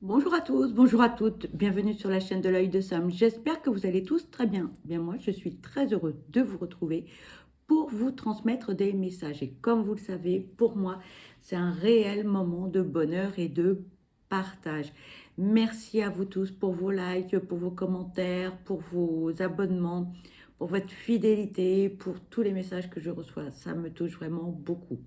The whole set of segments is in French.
Bonjour à tous, bonjour à toutes, bienvenue sur la chaîne de l'œil de Sam. J'espère que vous allez tous très bien. Bien moi, je suis très heureux de vous retrouver pour vous transmettre des messages. Et comme vous le savez, pour moi, c'est un réel moment de bonheur et de partage. Merci à vous tous pour vos likes, pour vos commentaires, pour vos abonnements, pour votre fidélité, pour tous les messages que je reçois. Ça me touche vraiment beaucoup.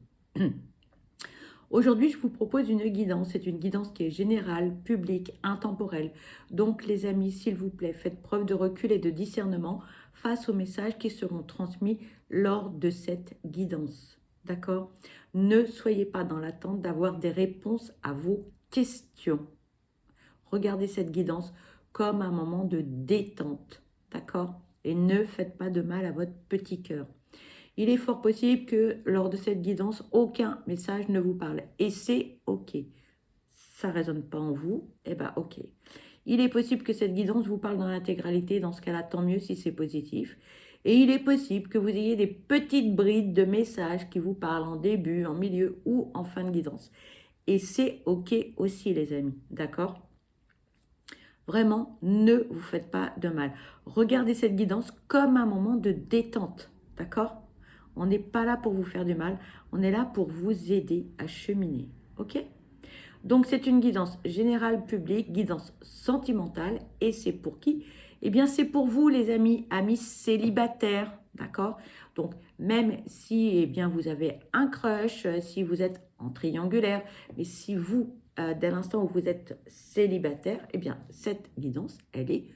Aujourd'hui, je vous propose une guidance. C'est une guidance qui est générale, publique, intemporelle. Donc, les amis, s'il vous plaît, faites preuve de recul et de discernement face aux messages qui seront transmis lors de cette guidance. D'accord? Ne soyez pas dans l'attente d'avoir des réponses à vos questions. Regardez cette guidance comme un moment de détente. D'accord? Et ne faites pas de mal à votre petit cœur. Il est fort possible que lors de cette guidance, aucun message ne vous parle. Et c'est OK. Ça ne résonne pas en vous, eh bien OK. Il est possible que cette guidance vous parle dans l'intégralité. Dans ce cas-là, tant mieux si c'est positif. Et il est possible que vous ayez des petites brides de messages qui vous parlent en début, en milieu ou en fin de guidance. Et c'est OK aussi, les amis. D'accord? Vraiment, ne vous faites pas de mal. Regardez cette guidance comme un moment de détente. D'accord? On n'est pas là pour vous faire du mal. On est là pour vous aider à cheminer. OK? Donc, c'est une guidance générale publique, guidance sentimentale. Et c'est pour qui? Eh bien, c'est pour vous, les amis célibataires. D'accord? Donc, même si eh bien, vous avez un crush, si vous êtes en triangulaire, mais si vous, dès l'instant où vous êtes célibataire, eh bien, cette guidance, elle est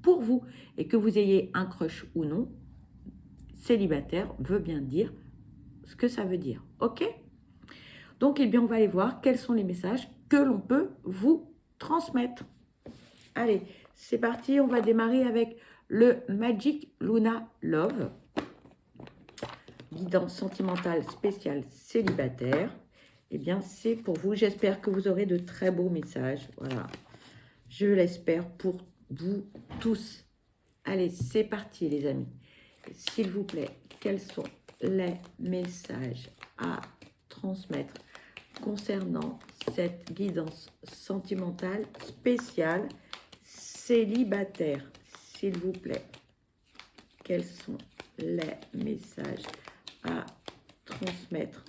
pour vous. Et que vous ayez un crush ou non, célibataire veut bien dire ce que ça veut dire. OK? Donc, eh bien, on va aller voir quels sont les messages que l'on peut vous transmettre. Allez, c'est parti. On va démarrer avec le Magic Luna Love. Guidance sentimentale spéciale célibataire. Eh bien, c'est pour vous. J'espère que vous aurez de très beaux messages. Voilà. Je l'espère pour vous tous. Allez, c'est parti, les amis. S'il vous plaît, quels sont les messages à transmettre concernant cette guidance sentimentale spéciale célibataire? S'il vous plaît, quels sont les messages à transmettre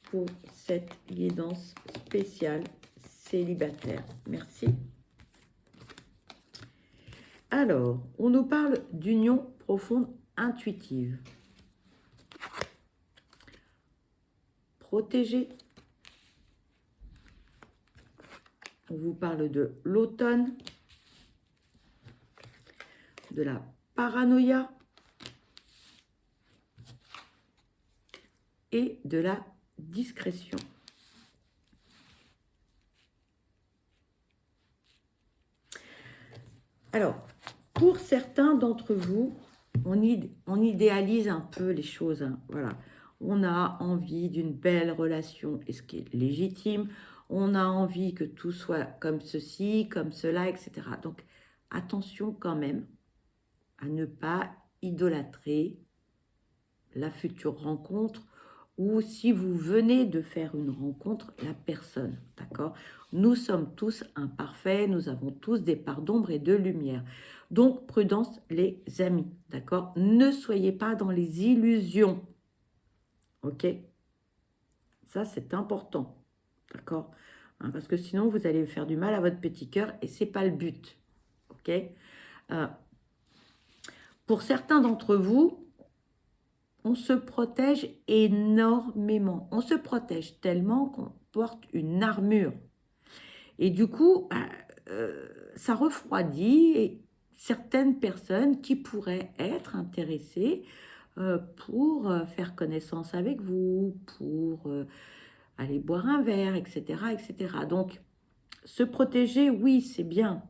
pour cette guidance spéciale célibataire? Merci. Alors, on nous parle d'union profonde intuitive. Protégée. On vous parle de l'automne, de la paranoïa et de la discrétion. Alors, pour certains d'entre vous, on idéalise un peu les choses. Hein, voilà. On a envie d'une belle relation, et ce qui est légitime. On a envie que tout soit comme ceci, comme cela, etc. Donc, attention quand même à ne pas idolâtrer la future rencontre ou si vous venez de faire une rencontre, la personne, d'accord? Nous sommes tous imparfaits, nous avons tous des parts d'ombre et de lumière. Donc, prudence les amis, d'accord? Ne soyez pas dans les illusions, ok? Ça, c'est important, d'accord? Hein, parce que sinon, vous allez faire du mal à votre petit cœur et ce n'est pas le but, ok? Pour certains d'entre vous, on se protège énormément. On se protège tellement qu'on porte une armure. Et du coup, ça refroidit certaines personnes qui pourraient être intéressées pour faire connaissance avec vous, pour aller boire un verre, etc., etc. Donc, se protéger, oui, c'est bien.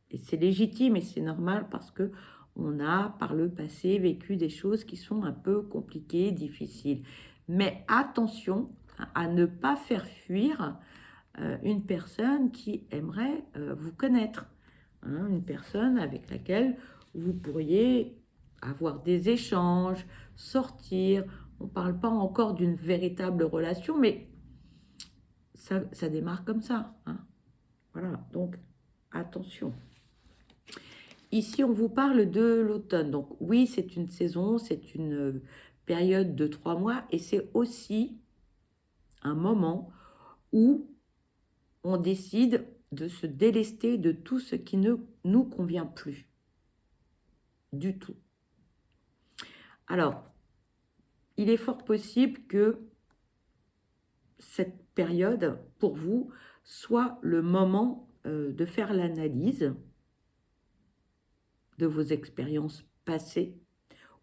Et c'est légitime et c'est normal parce que on a par le passé vécu des choses qui sont un peu compliquées, difficiles. Mais attention à ne pas faire fuir une personne qui aimerait vous connaître. Hein, une personne avec laquelle vous pourriez avoir des échanges, sortir. On ne parle pas encore d'une véritable relation, mais ça démarre comme ça. Hein. Voilà, donc attention. Ici, on vous parle de l'automne. Donc oui, c'est une saison, c'est une période de 3 mois et c'est aussi un moment où on décide de se délester de tout ce qui ne nous convient plus du tout. Alors, il est fort possible que cette période, pour vous, soit le moment de faire l'analyse de vos expériences passées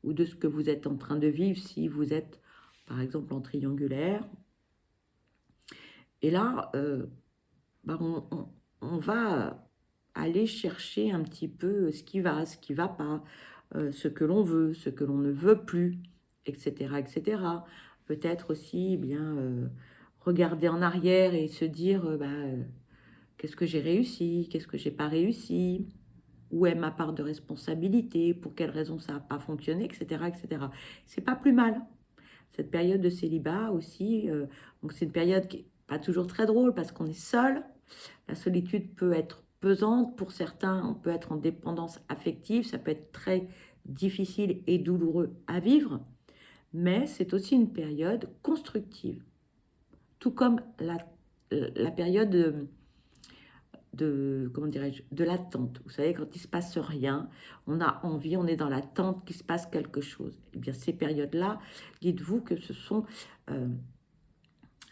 ou de ce que vous êtes en train de vivre si vous êtes, par exemple, en triangulaire. Et là, on va aller chercher un petit peu ce qui va pas, ce que l'on veut, ce que l'on ne veut plus, etc. etc. Peut-être aussi regarder en arrière et se dire qu'est-ce que j'ai réussi, qu'est-ce que j'ai pas réussi, où est ma part de responsabilité, pour quelles raisons ça n'a pas fonctionné, etc. etc. C'est pas plus mal. Cette période de célibat aussi, donc c'est une période qui n'est pas toujours très drôle parce qu'on est seul. La solitude peut être pesante pour certains, on peut être en dépendance affective, ça peut être très difficile et douloureux à vivre, mais c'est aussi une période constructive, tout comme la période comment dirais-je, de l'attente. Vous savez, quand il ne se passe rien, on a envie, on est dans l'attente qu'il se passe quelque chose. Eh bien, ces périodes-là, dites-vous que ce sont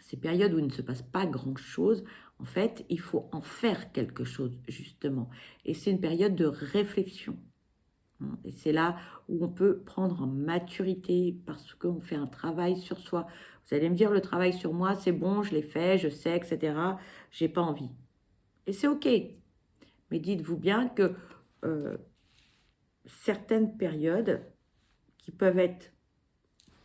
ces périodes où il ne se passe pas grand-chose. En fait, il faut en faire quelque chose, justement. Et c'est une période de réflexion. Et c'est là où on peut prendre en maturité parce qu'on fait un travail sur soi. Vous allez me dire, le travail sur moi, c'est bon, je l'ai fait, je sais, etc. J'ai pas envie. Et c'est OK. Mais dites-vous bien que certaines périodes qui peuvent être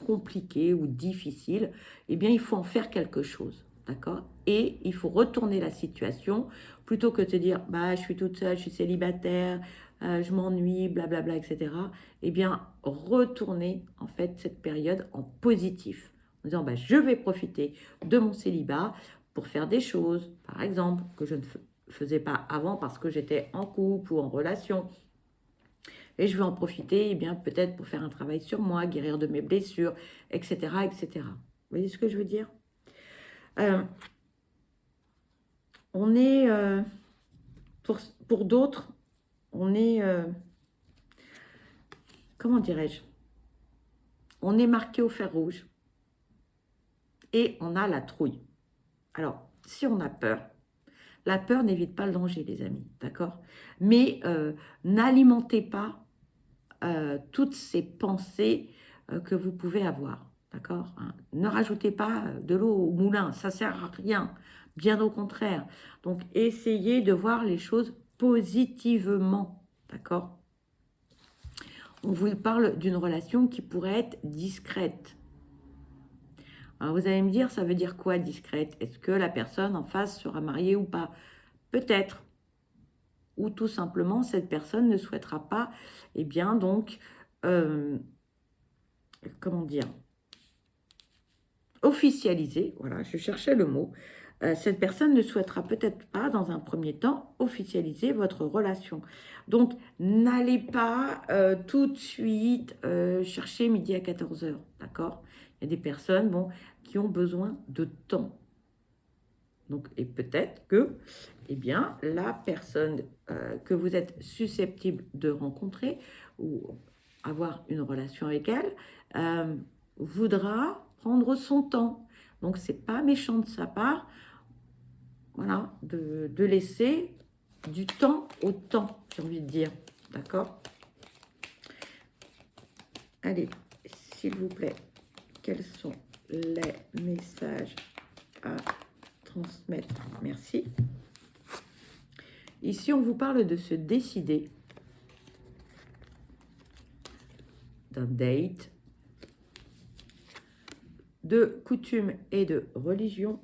compliquées ou difficiles, eh bien, il faut en faire quelque chose. D'accord? Et il faut retourner la situation plutôt que de se dire bah, je suis toute seule, je suis célibataire, je m'ennuie, blablabla, etc. Eh bien, retourner en fait cette période en positif. En disant bah, je vais profiter de mon célibat pour faire des choses, par exemple, que je ne faisais pas avant parce que j'étais en couple ou en relation. Et je vais en profiter, eh bien, peut-être pour faire un travail sur moi, guérir de mes blessures, etc., etc. Vous voyez ce que je veux dire? On est, pour d'autres, on est, comment dirais-je? On est marqué au fer rouge et on a la trouille. Alors, si on a peur, la peur n'évite pas le danger, les amis, d'accord? Mais n'alimentez pas toutes ces pensées que vous pouvez avoir, d'accord, hein? Ne rajoutez pas de l'eau au moulin, ça ne sert à rien, bien au contraire. Donc, essayez de voir les choses positivement, d'accord? On vous parle d'une relation qui pourrait être discrète. Alors, vous allez me dire, ça veut dire quoi discrète? Est-ce que la personne en face sera mariée ou pas? Peut-être. Ou tout simplement, cette personne ne souhaitera pas, eh bien, donc, comment dire, officialiser, voilà, je cherchais le mot, cette personne ne souhaitera peut-être pas, dans un premier temps, officialiser votre relation. Donc, n'allez pas tout de suite chercher midi à 14 heures, d'accord? Il y a des personnes, bon, qui ont besoin de temps. Donc, et peut-être que, eh bien, la personne que vous êtes susceptible de rencontrer ou avoir une relation avec elle voudra prendre son temps. Donc, c'est pas méchant de sa part, voilà, de laisser du temps au temps, j'ai envie de dire. D'accord? Allez, s'il vous plaît, quels sont les messages à transmettre? Merci. Ici, on vous parle de se décider d'un date, de coutume et de religion,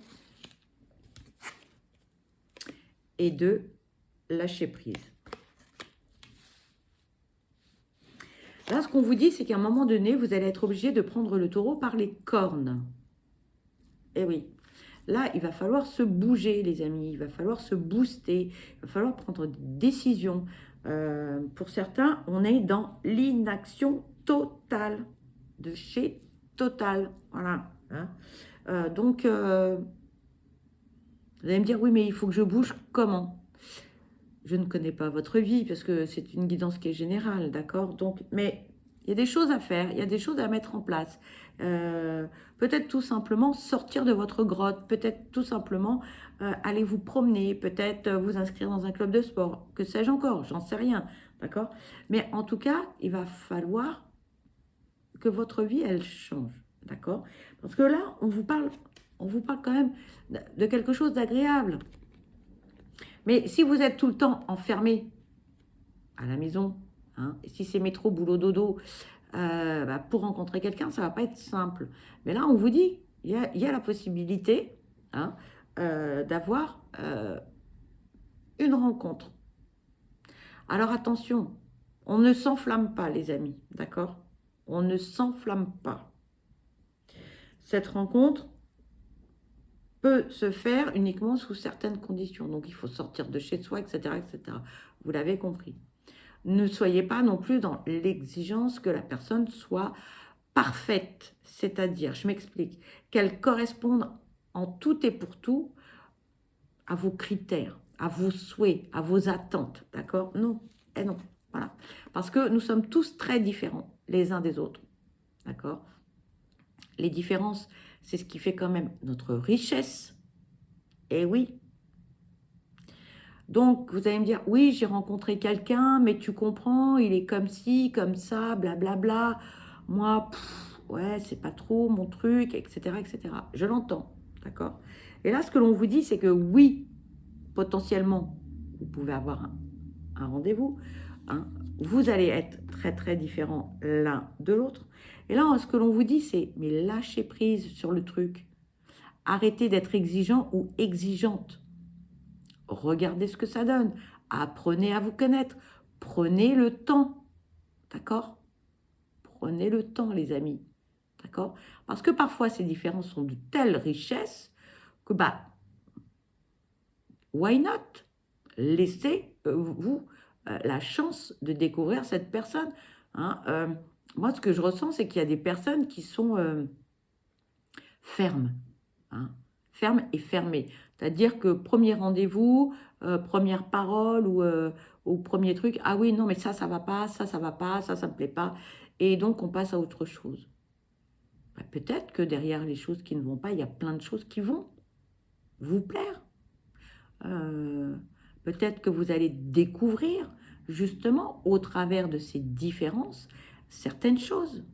et de lâcher prise. Là, ce qu'on vous dit, c'est qu'à un moment donné, vous allez être obligé de prendre le taureau par les cornes. Eh oui, Là, il va falloir se bouger, les amis. Il va falloir se booster. Il va falloir prendre des décisions. Pour certains, on est dans l'inaction totale. De chez Total. Voilà. Hein. Donc, vous allez me dire, oui, mais il faut que je bouge. Comment? Je ne connais pas votre vie parce que c'est une guidance qui est générale, d'accord? Donc, mais il y a des choses à faire, il y a des choses à mettre en place. Peut-être tout simplement sortir de votre grotte, peut-être tout simplement aller vous promener, peut-être vous inscrire dans un club de sport, que sais-je encore, j'en sais rien, d'accord? Mais en tout cas, il va falloir que votre vie, elle change, d'accord? Parce que là, on vous parle quand même de quelque chose d'agréable. Mais si vous êtes tout le temps enfermé à la maison, hein, et si c'est métro, boulot, dodo, pour rencontrer quelqu'un, ça ne va pas être simple. Mais là, on vous dit, il y a la possibilité, hein, d'avoir une rencontre. Alors attention, on ne s'enflamme pas, les amis, d'accord? On ne s'enflamme pas. Cette rencontre peut se faire uniquement sous certaines conditions. Donc, il faut sortir de chez soi, etc., etc. Vous l'avez compris. Ne soyez pas non plus dans l'exigence que la personne soit parfaite. C'est-à-dire, je m'explique, qu'elle corresponde en tout et pour tout à vos critères, à vos souhaits, à vos attentes. D'accord? Non. Et non. Voilà. Parce que nous sommes tous très différents les uns des autres. D'accord? Les différences, c'est ce qui fait quand même notre richesse. Et oui. Donc, vous allez me dire, oui, j'ai rencontré quelqu'un, mais tu comprends, il est comme ci, comme ça, blablabla. Moi, ouais, c'est pas trop mon truc, etc., etc. Je l'entends, d'accord? Et là, ce que l'on vous dit, c'est que oui, potentiellement, vous pouvez avoir un rendez-vous, hein, vous allez être très, très différents l'un de l'autre. Et là, ce que l'on vous dit, c'est, mais lâchez prise sur le truc. Arrêtez d'être exigeant ou exigeante. Regardez ce que ça donne. Apprenez à vous connaître. Prenez le temps. D'accord? Prenez le temps, les amis. D'accord? Parce que parfois, ces différences sont de telle richesse que, why not? Laissez vous la chance de découvrir cette personne. Hein. Moi, ce que je ressens, c'est qu'il y a des personnes qui sont fermes. Hein. Fermes et fermées. C'est-à-dire que premier rendez-vous, première parole ou premier truc, ah oui, non, mais ça va pas, ça va pas, ça me plaît pas. Et donc, on passe à autre chose. Peut-être que derrière les choses qui ne vont pas, il y a plein de choses qui vont vous plaire. Peut-être que vous allez découvrir, justement, au travers de ces différences, certaines choses.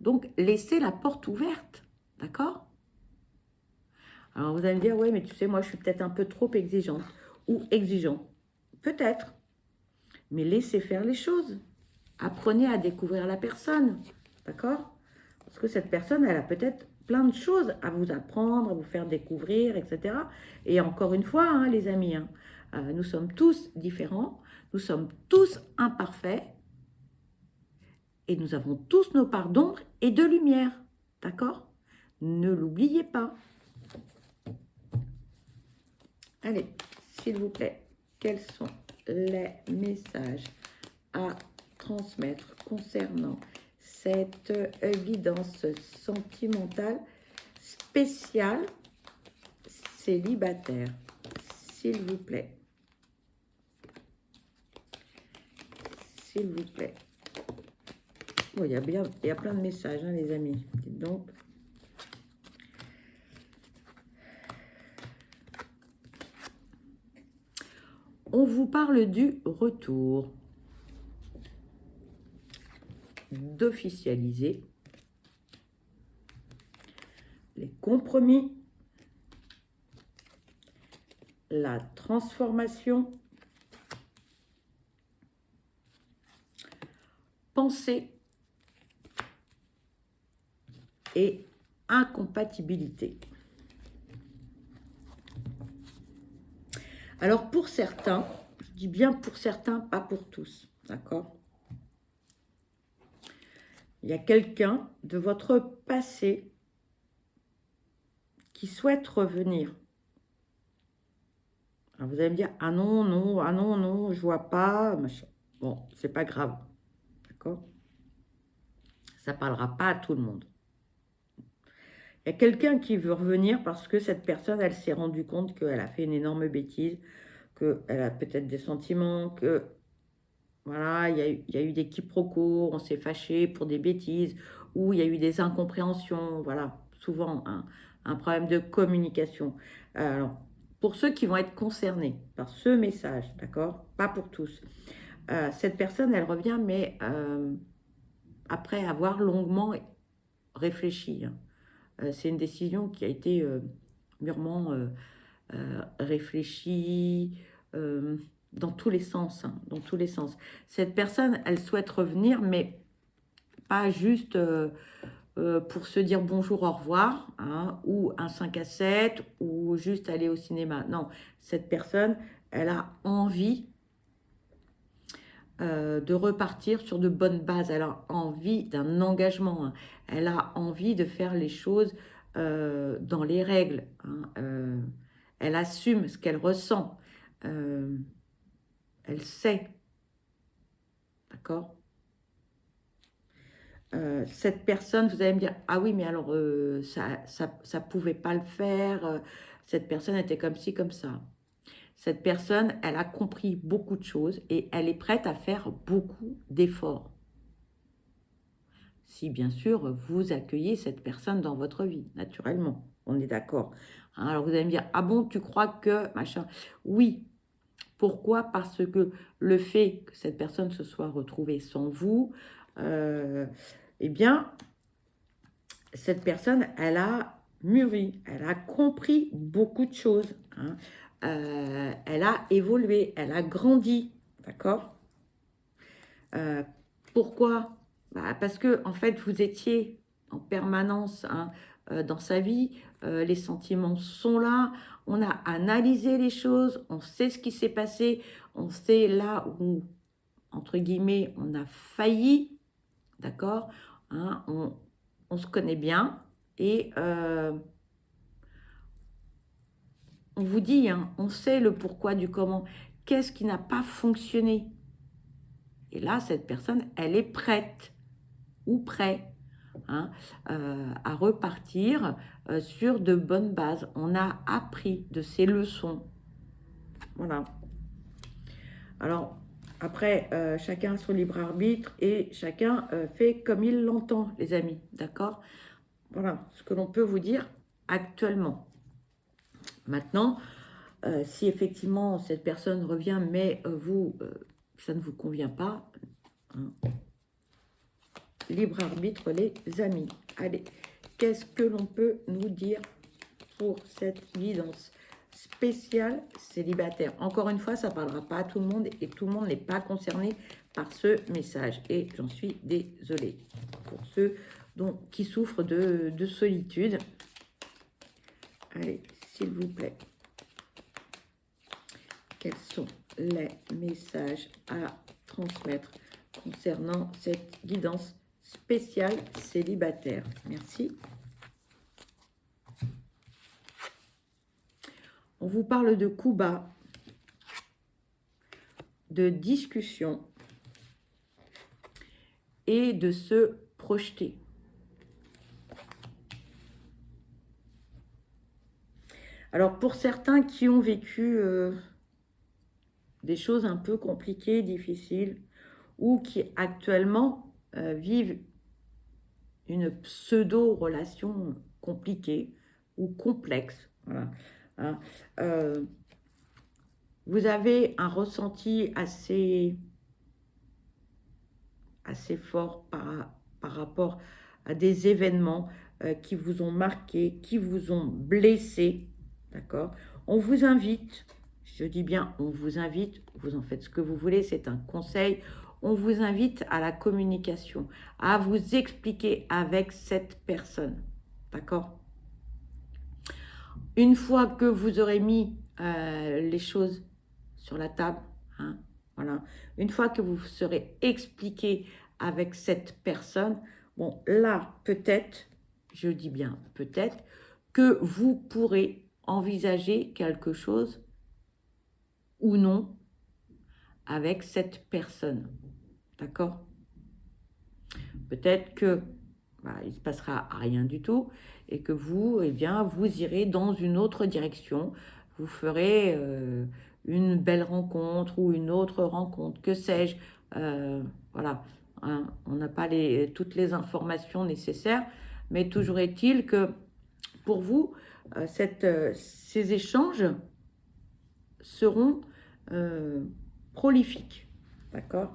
Donc, laissez la porte ouverte, d'accord? Alors, vous allez me dire, oui, mais tu sais, moi, je suis peut-être un peu trop exigeante ou exigeant. Peut-être, mais laissez faire les choses. Apprenez à découvrir la personne, d'accord? Parce que cette personne, elle a peut-être plein de choses à vous apprendre, à vous faire découvrir, etc. Et encore une fois, hein, les amis, hein, nous sommes tous différents, nous sommes tous imparfaits, et nous avons tous nos parts d'ombre et de lumière, d'accord? Ne l'oubliez pas. Allez, s'il vous plaît, quels sont les messages à transmettre concernant cette guidance sentimentale spéciale célibataire, s'il vous plaît. S'il vous plaît. Bon, il y a plein de messages, hein, les amis. Dites donc. On vous parle du retour, d'officialiser les compromis, la transformation, pensée et incompatibilité. Alors pour certains, je dis bien pour certains, pas pour tous, d'accord? Il y a quelqu'un de votre passé qui souhaite revenir. Alors vous allez me dire, ah non, non, ah non, non, je vois pas, machin. Bon, c'est pas grave, d'accord? Ça parlera pas à tout le monde. Il y a quelqu'un qui veut revenir parce que cette personne, elle s'est rendue compte qu'elle a fait une énorme bêtise, qu'elle a peut-être des sentiments, que voilà, il y a eu des quiproquos, on s'est fâché pour des bêtises, ou il y a eu des incompréhensions, voilà, souvent un problème de communication. Alors, pour ceux qui vont être concernés par ce message, d'accord? Pas pour tous. Cette personne, elle revient, mais après avoir longuement réfléchi, hein. C'est une décision qui a été mûrement réfléchie, dans tous les sens, hein, dans tous les sens. Cette personne, elle souhaite revenir, mais pas juste pour se dire bonjour, au revoir, hein, ou un 5 à 7, ou juste aller au cinéma. Non, cette personne, elle a envie de repartir sur de bonnes bases. Elle a envie d'un engagement, hein. Elle a envie de faire les choses dans les règles, hein. Elle assume ce qu'elle ressent. Elle sait, d'accord? Cette personne, vous allez me dire, ah oui, mais alors ça pouvait pas le faire. Cette personne était comme ci, comme ça. Cette personne, elle a compris beaucoup de choses et elle est prête à faire beaucoup d'efforts. Si bien sûr, vous accueillez cette personne dans votre vie, naturellement. On est d'accord. Hein, alors vous allez me dire, ah bon, tu crois que machin? Oui. Pourquoi? Parce que le fait que cette personne se soit retrouvée sans vous, eh bien, cette personne, elle a mûri, elle a compris beaucoup de choses, hein. Elle a évolué, elle a grandi, d'accord? Pourquoi? Bah, parce que en fait, vous étiez en permanence, hein, dans sa vie, les sentiments sont là, on a analysé les choses, on sait ce qui s'est passé, on sait là où, entre guillemets, on a failli, d'accord? Hein, on se connaît bien et on vous dit, hein, on sait le pourquoi du comment. Qu'est-ce qui n'a pas fonctionné? Et là, cette personne, elle est prête ou prêt, hein, à repartir sur de bonnes bases. On a appris de ces leçons. Voilà. Alors, après, chacun a son libre arbitre et chacun fait comme il l'entend, les amis. D'accord? Voilà ce que l'on peut vous dire actuellement. Maintenant, si effectivement cette personne revient, mais vous, ça ne vous convient pas, hein, libre arbitre, les amis. Allez, qu'est-ce que l'on peut nous dire pour cette guidance spéciale célibataire? Encore une fois, ça ne parlera pas à tout le monde et tout le monde n'est pas concerné par ce message. Et j'en suis désolée pour ceux qui souffrent de solitude. Allez, s'il vous plaît. Quels sont les messages à transmettre concernant cette guidance spéciale célibataire? Merci. On vous parle de coups bas, de discussion et de se projeter. Alors, pour certains qui ont vécu des choses un peu compliquées, difficiles, ou qui actuellement vivent une pseudo-relation compliquée ou complexe, voilà, hein, vous avez un ressenti assez fort par rapport à des événements qui vous ont marqué, qui vous ont blessé, d'accord? On vous invite, je dis bien on vous invite, vous en faites ce que vous voulez, c'est un conseil, on vous invite à la communication, à vous expliquer avec cette personne, d'accord? Une fois que vous aurez mis les choses sur la table, hein, voilà. Une fois que vous serez expliqué avec cette personne, bon, là, peut-être, je dis bien peut-être, que vous pourrez envisager quelque chose ou non avec cette personne. D'accord? Peut-être que il ne se passera rien du tout et que vous, eh bien, vous irez dans une autre direction. Vous ferez une belle rencontre ou une autre rencontre, que sais-je. Voilà, hein, on n'a pas toutes les informations nécessaires, mais toujours est-il que pour vous, ces échanges seront prolifiques. D'accord?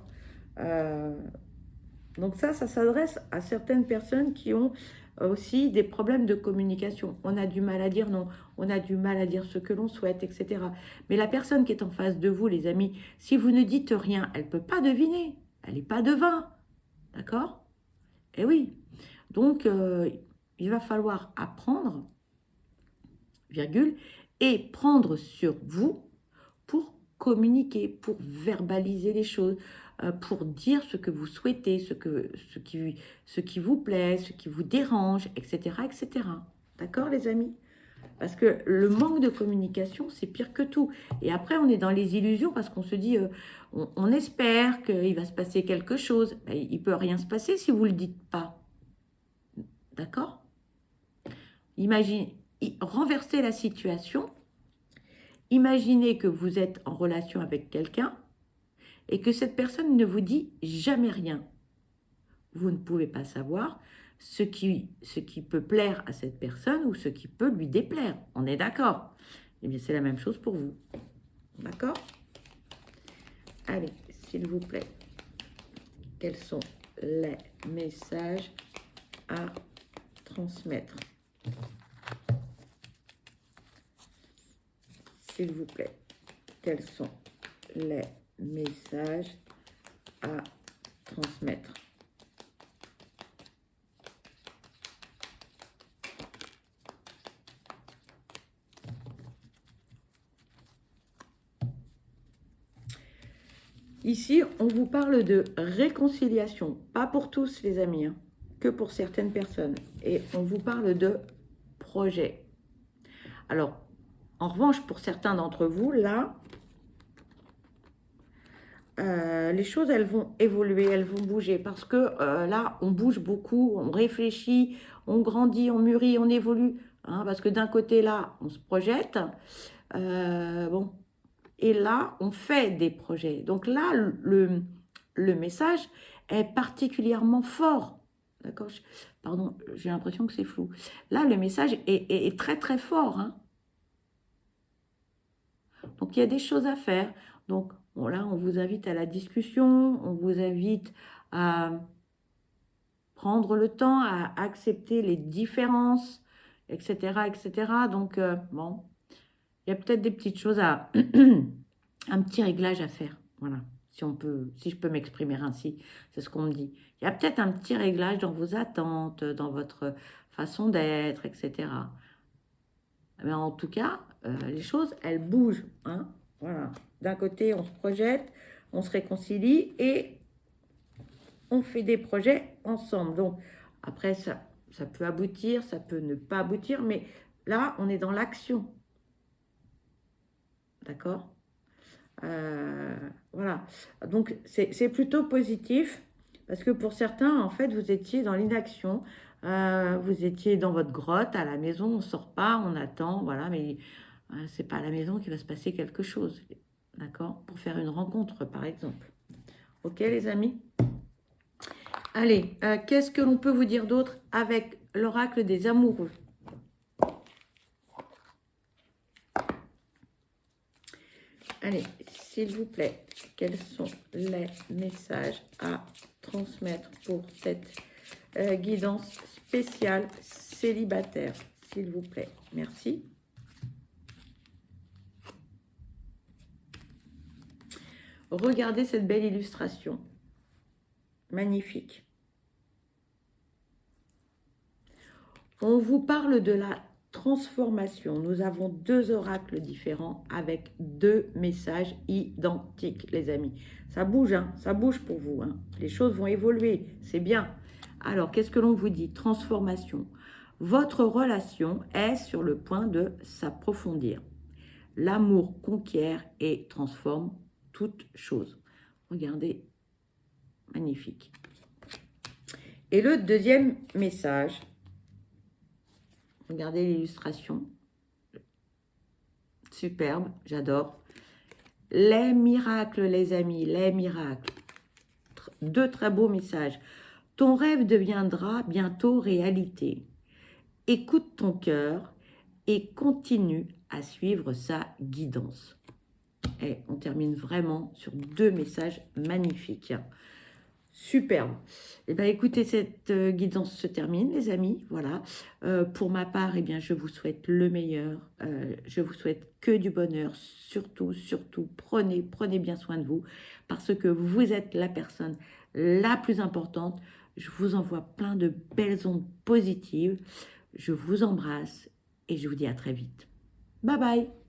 Donc ça s'adresse à certaines personnes qui ont aussi des problèmes de communication. On a du mal à dire non, on a du mal à dire ce que l'on souhaite, etc. Mais la personne qui est en face de vous, les amis, si vous ne dites rien, elle ne peut pas deviner. Elle n'est pas devin. D'accord? Eh oui. Donc, il va falloir apprendre, virgule, et prendre sur vous pour communiquer, pour verbaliser les choses, pour dire ce que vous souhaitez, ce qui vous plaît, ce qui vous dérange, etc. etc. D'accord, les amis? Parce que le manque de communication, c'est pire que tout. Et après, on est dans les illusions parce qu'on se dit, on espère qu'il va se passer quelque chose. Ben, il ne peut rien se passer si vous ne le dites pas. D'accord? Renverser la situation. Imaginez que vous êtes en relation avec quelqu'un et que cette personne ne vous dit jamais rien. Vous ne pouvez pas savoir ce qui peut plaire à cette personne ou ce qui peut lui déplaire. On est d'accord? Eh bien, c'est la même chose pour vous. D'accord? Allez, s'il vous plaît, quels sont les messages à transmettre? S'il vous plaît, quels sont les messages à transmettre? Ici, on vous parle de réconciliation, pas pour tous les amis, hein, que pour certaines personnes. Et on vous parle de projet. Alors, en revanche, pour certains d'entre vous, là, les choses, elles vont évoluer, elles vont bouger. Parce que là, on bouge beaucoup, on réfléchit, on grandit, on mûrit, on évolue. Hein, parce que d'un côté, là, on se projette. Bon, et là, on fait des projets. Donc là, le message est particulièrement fort. D'accord? Pardon, j'ai l'impression que c'est flou. Là, le message est très, très fort. Hein. Donc, il y a des choses à faire. Donc, bon, là, on vous invite à la discussion. On vous invite à prendre le temps, à accepter les différences, etc., etc. Donc, bon, il y a peut-être des petites choses à... un petit réglage à faire, voilà, si je peux m'exprimer ainsi, c'est ce qu'on me dit. Il y a peut-être un petit réglage dans vos attentes, dans votre façon d'être, etc. Mais en tout cas, les choses, elles bougent, hein, voilà. D'un côté, on se projette, on se réconcilie et on fait des projets ensemble. Donc, après, ça peut aboutir, ça peut ne pas aboutir, mais là, on est dans l'action. D'accord? Voilà, donc c'est plutôt positif parce que pour certains, en fait, vous étiez dans l'inaction, vous étiez dans votre grotte à la maison, on ne sort pas, on attend, voilà, mais c'est pas à la maison qu'il va se passer quelque chose, d'accord? Pour faire une rencontre, par exemple. Ok, les amis? Allez, qu'est-ce que l'on peut vous dire d'autre avec l'oracle des amoureux? Allez, s'il vous plaît, quels sont les messages à transmettre pour cette guidance spéciale célibataire? S'il vous plaît, merci. Regardez cette belle illustration. Magnifique. On vous parle de la transformation. Nous avons deux oracles différents avec deux messages identiques, les amis. Ça bouge, hein, ça bouge pour vous. Hein. Les choses vont évoluer, c'est bien. Alors, qu'est-ce que l'on vous dit? Transformation. Votre relation est sur le point de s'approfondir. L'amour conquiert et transforme toute chose. Regardez, magnifique. Et le deuxième message, regardez l'illustration. Superbe, j'adore. Les miracles, les amis, les miracles. Deux très beaux messages. Ton rêve deviendra bientôt réalité. Écoute ton cœur et continue à suivre sa guidance. Et on termine vraiment sur deux messages magnifiques. Superbe. Eh bien, écoutez, cette guidance se termine, les amis. Voilà. Pour ma part, eh bien, je vous souhaite le meilleur. Je vous souhaite que du bonheur. Surtout, prenez bien soin de vous parce que vous êtes la personne la plus importante. Je vous envoie plein de belles ondes positives. Je vous embrasse et je vous dis à très vite. Bye bye.